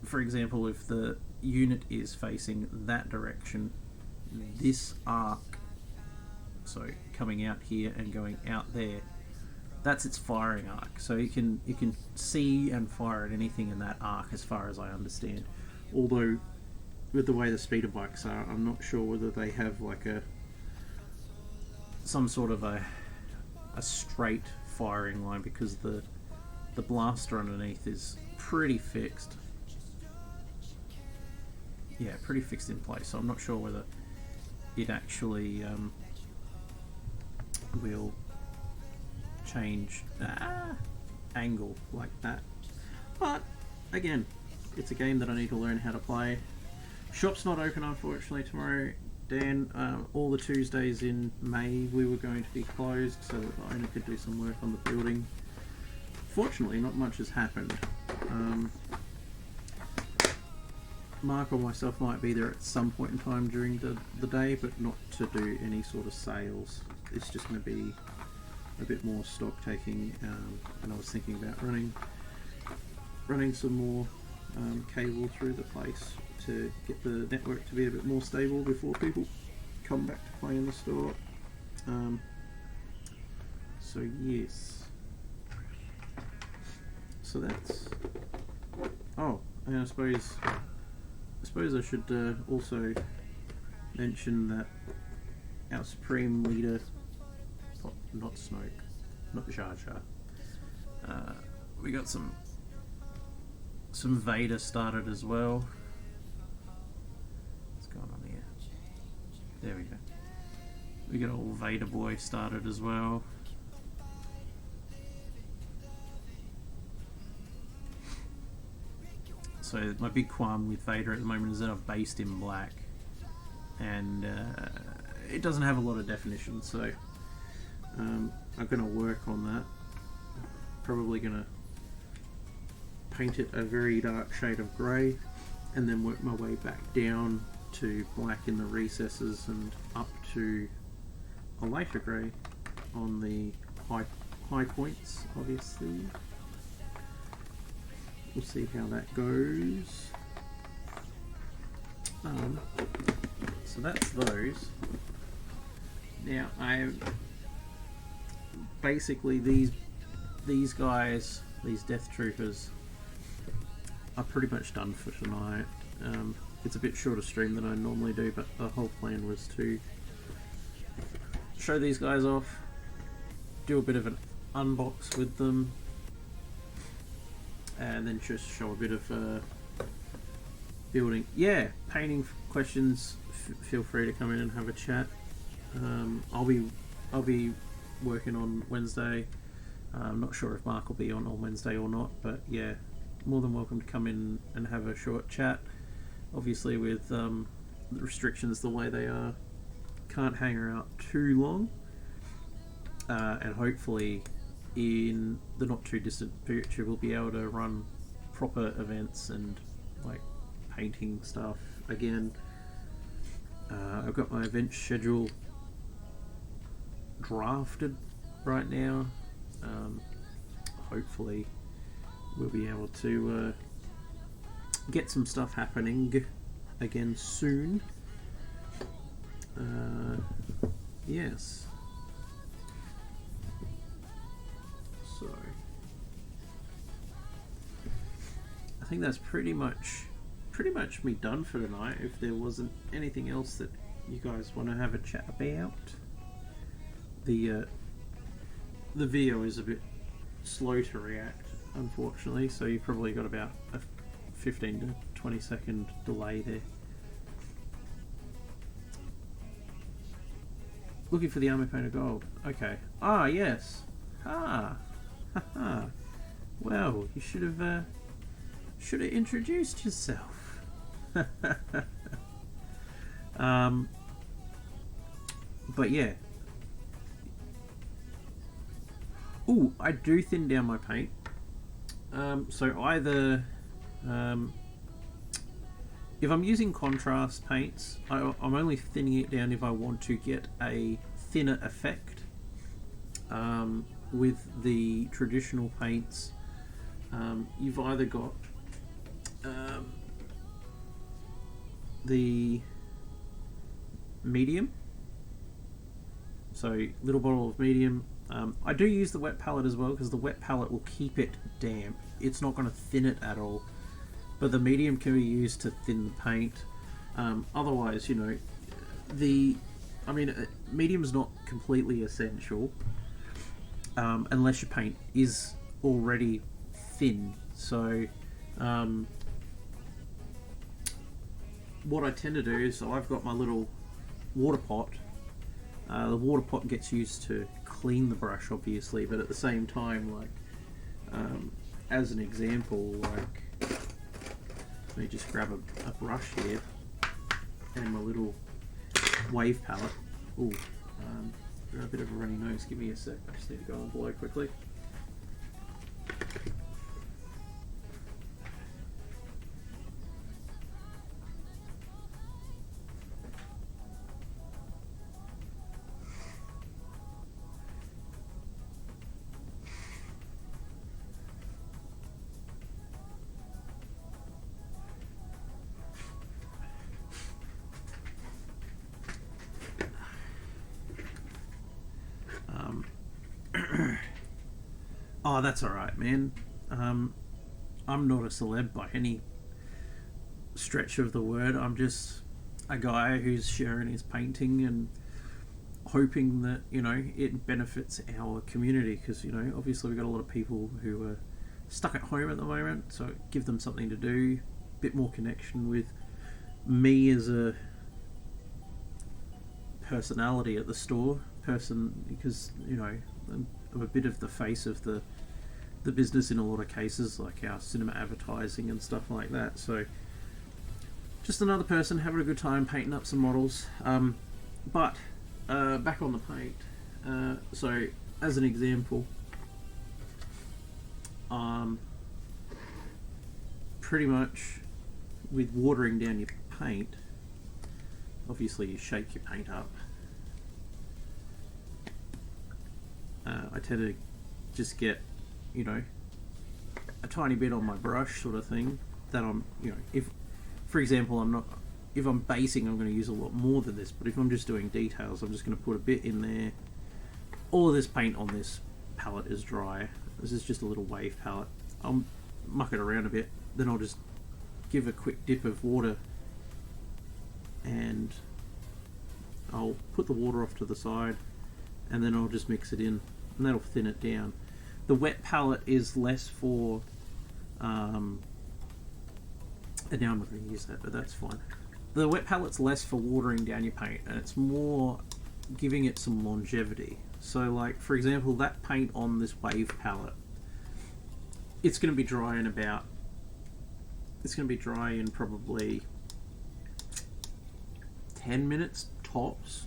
for example, if the unit is facing that direction, this arc, so coming out here and going out there, that's its firing arc. So you can see and fire at anything in that arc, as far as I understand. Although with the way the speeder bikes are, I'm not sure whether they have like some sort of a straight firing line, because the blaster underneath is pretty fixed. Yeah, pretty fixed in place. So I'm not sure whether it actually will change angle like that. But again, it's a game that I need to learn how to play. Shop's not open unfortunately tomorrow, Dan. All the Tuesdays in May we were going to be closed so that the owner could do some work on the building. Fortunately, not much has happened. Mark or myself might be there at some point in time during the day, but not to do any sort of sales. It's just going to be a bit more stock taking, and I was thinking about running some more cable through the place to get the network to be a bit more stable before people come back to play in the store. So yes, so that's. Oh, and I suppose I should also mention that our Supreme Leader, not Snoke, not Jar Jar, we got some Vader started as well. What's going on here? There we go. We got old Vader boy started as well. So my big qualm with Vader at the moment is that I've based him black, and it doesn't have a lot of definition, so I'm going to work on that. Probably going to paint it a very dark shade of grey, and then work my way back down to black in the recesses and up to a lighter grey on the high points, obviously. We'll see how that goes. So that's those. Now basically these guys, these Death Troopers, are pretty much done for tonight. It's a bit shorter stream than I normally do, but the whole plan was to show these guys off, do a bit of an unbox with them, and then just show a bit of building. Yeah, painting questions, feel free to come in and have a chat. I'll be working on Wednesday. I'm not sure if Mark will be on Wednesday or not, but yeah, more than welcome to come in and have a short chat. Obviously with the restrictions the way they are, can't hang around too long, and hopefully in the not too distant future we'll be able to run proper events and like painting stuff again. I've got my event schedule drafted right now. Hopefully we'll be able to get some stuff happening again soon. Yes. So I think that's pretty much me done for tonight. If there wasn't anything else that you guys want to have a chat about, the video is a bit slow to react, unfortunately. So you probably got about a 15 to 20 second delay there. Looking for the army painted gold. Okay. Ah, yes. Ah. Haha. Well, you should have introduced yourself. But yeah. Ooh, I do thin down my paint. So either if I'm using contrast paints, I'm only thinning it down if I want to get a thinner effect. With the traditional paints, you've either got the medium, so little bottle of medium. I do use the wet palette as well, because the wet palette will keep it damp. It's not going to thin it at all, but the medium can be used to thin the paint. Otherwise, medium's not completely essential unless your paint is already thin. So what I tend to do is, I've got my little water pot. The water pot gets used to clean the brush, obviously, but at the same time, like as an example, like, let me just grab a brush here and my little wave palette. Ooh, got a bit of a runny nose. Give me a sec. I just need to go and blow quickly. Oh, that's alright, man. I'm not a celeb by any stretch of the word. I'm just a guy who's sharing his painting and hoping that, it benefits our community, because, obviously we've got a lot of people who are stuck at home at the moment, so give them something to do, a bit more connection with me as a personality at the store, because, I'm a bit of the face of the business in a lot of cases, like our cinema advertising and stuff like that. So just another person having a good time painting up some models. But back on the paint. So as an example, pretty much with watering down your paint, obviously you shake your paint up. I tend to just get, a tiny bit on my brush, sort of thing, that I'm, if, for example, if I'm basing, I'm going to use a lot more than this, but if I'm just doing details, I'm just going to put a bit in there. All of this paint on this palette is dry. This is just a little wave palette. I'll muck it around a bit, then I'll just give a quick dip of water, and I'll put the water off to the side, and then I'll just mix it in, and that'll thin it down. The wet palette is less for, and now I'm not going to use that, but that's fine. The wet palette's less for watering down your paint, and it's more giving it some longevity. So, like, for example, that paint on this wave palette, it's going to be dry in probably 10 minutes tops.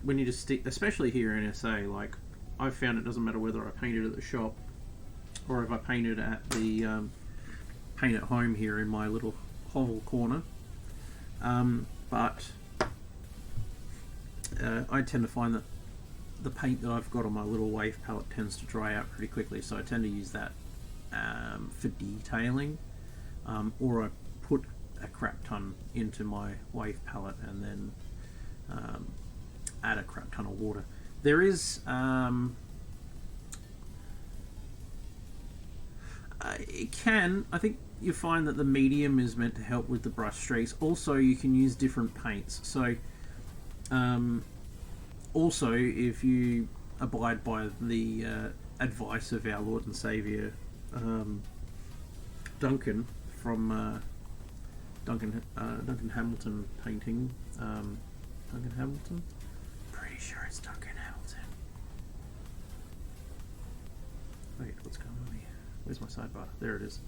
When you just stick, especially here in SA, like, I've found it doesn't matter whether I paint it at the shop or if I paint it at the paint at home here in my little hovel corner. But I tend to find that the paint that I've got on my little wave palette tends to dry out pretty quickly, so I tend to use that for detailing, or I put a crap ton into my wave palette and then add a crap ton of water. There is I think you find that the medium is meant to help with the brush streaks. Also, you can use different paints. So also, if you abide by the advice of our Lord and Saviour Duncan from Duncan Hamilton painting, Duncan Hamilton? Pretty sure it's Duncan Hamilton. Wait, what's going on here? Where's my sidebar? There it is.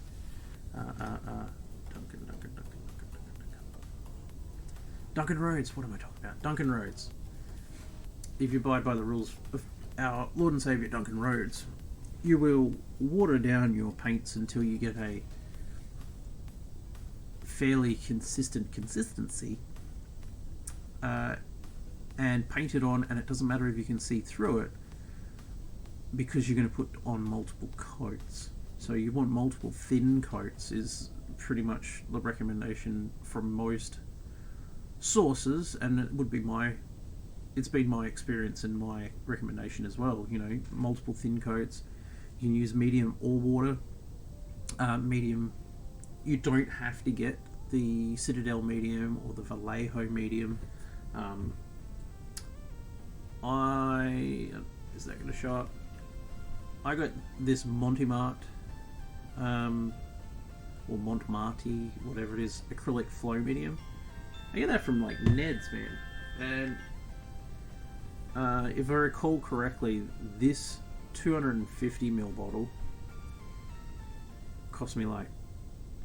Duncan Rhodes. What am I talking about? Duncan Rhodes. If you abide by the rules of our Lord and Saviour Duncan Rhodes, you will water down your paints until you get a fairly consistent consistency, and paint it on, and it doesn't matter if you can see through it, because you're going to put on multiple coats. So you want multiple thin coats is pretty much the recommendation from most sources, and it would be it's been my experience and my recommendation as well. You know, multiple thin coats. You can use medium or water. Medium, you don't have to get the Citadel medium or the Vallejo medium. Is that going to show up? I got this Montemart, or Montmarti, whatever it is, acrylic flow medium. I get that from like Ned's, man. And if I recall correctly, this 250ml bottle cost me like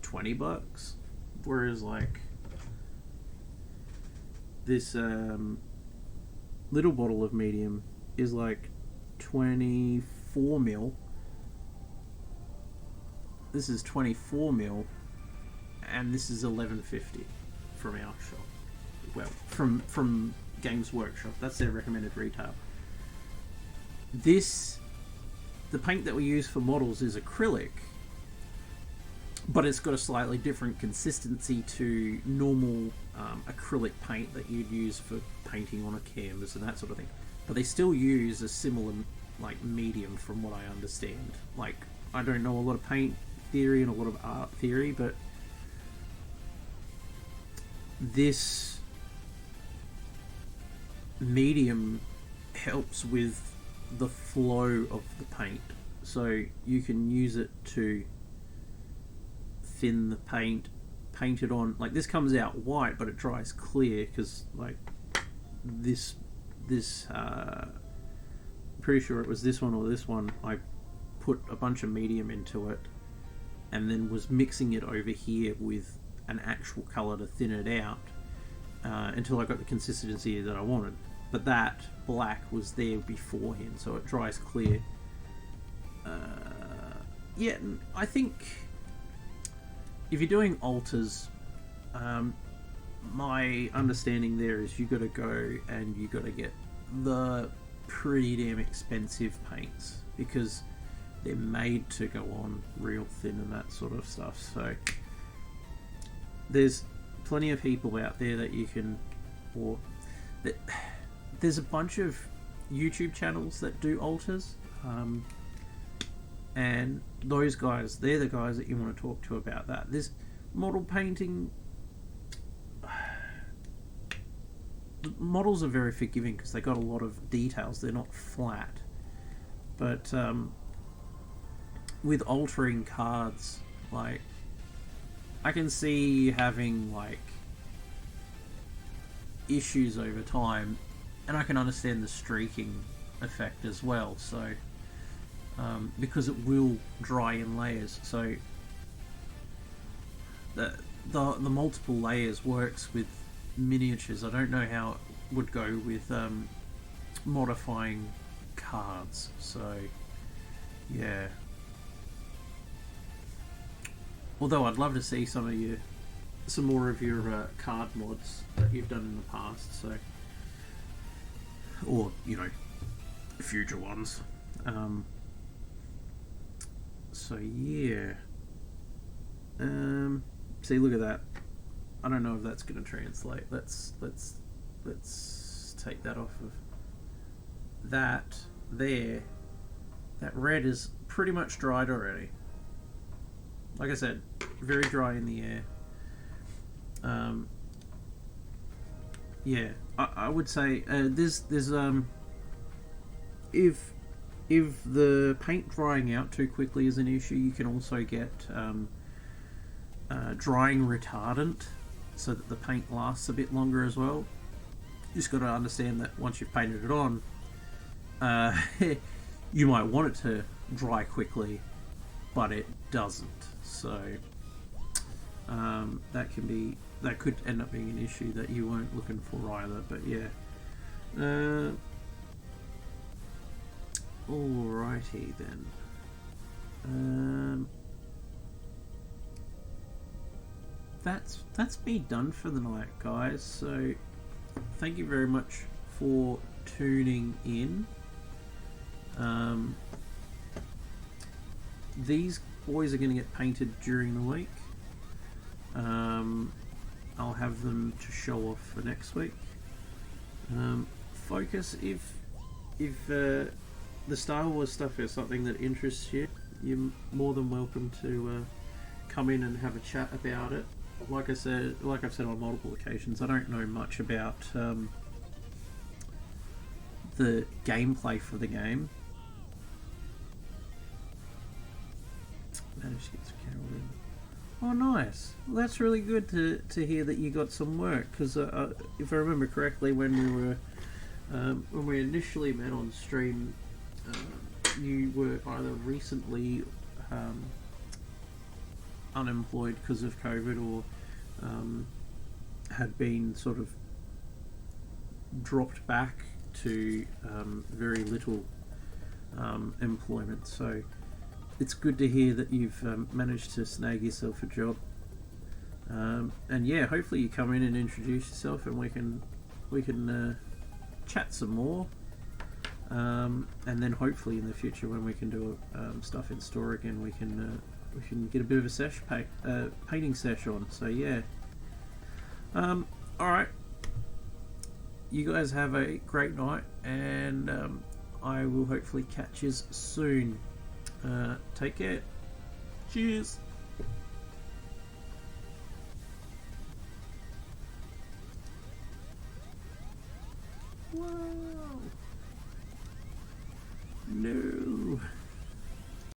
$20, whereas like this little bottle of medium is like 24ml. This is 24ml, and this is $11.50 from our shop. Well, from Games Workshop. That's their recommended retail. The paint that we use for models is acrylic, but it's got a slightly different consistency to normal acrylic paint that you'd use for painting on a canvas and that sort of thing. But they still use a similar like medium, from what I understand. Like, I don't know a lot of paint theory and a lot of art theory, but this medium helps with the flow of the paint, so you can use it to thin the paint it on. Like, this comes out white but it dries clear, because like this pretty sure it was this one or this one, I put a bunch of medium into it and then was mixing it over here with an actual colour to thin it out until I got the consistency that I wanted. But that black was there beforehand, so it dries clear. Yeah, I think if you're doing alters, my understanding there is you got to go and you got to get the pretty damn expensive paints, because they're made to go on real thin and that sort of stuff. So there's plenty of people out there that you can, or there's a bunch of YouTube channels that do alters, and those guys, they're the guys that you want to talk to about that. This model painting, the models are very forgiving because they got a lot of details, they're not flat. But with altering cards, like, I can see having like issues over time, and I can understand the streaking effect as well. So because it will dry in layers, so the multiple layers works with miniatures. I don't know how it would go with modifying cards. So yeah. Although I'd love to see some more of your card mods that you've done in the past. So, or you know, future ones. So yeah. See, look at that. I don't know if that's going to translate. Let's take that off of that there. That red is pretty much dried already. Like I said, very dry in the air. Yeah, I would say there's if the paint drying out too quickly is an issue, you can also get drying retardant so that the paint lasts a bit longer as well. You just got to understand that once you've painted it on, you might want it to dry quickly, but it doesn't. So that could end up being an issue that you weren't looking for either. But yeah. Alrighty then. That's me done for the night, guys. So thank you very much for tuning in. These boys are going to get painted during the week. I'll have them to show off for next week. Focus, if the Star Wars stuff is something that interests you, you're more than welcome to come in and have a chat about it. Like I've said on multiple occasions, I don't know much about the gameplay for the game. Managed to get some Carol in. Oh, nice. Well, that's really good to hear that you got some work, because if I remember correctly, when we initially met on stream, you were either recently unemployed because of COVID, or had been sort of dropped back to very little employment. So it's good to hear that you've managed to snag yourself a job. And yeah, hopefully you come in and introduce yourself, and we can chat some more. And then hopefully in the future, when we can do stuff in store again, we can get a bit of a painting sesh on. So yeah. All right. You guys have a great night, and I will hopefully catch you soon. Take care. Cheers.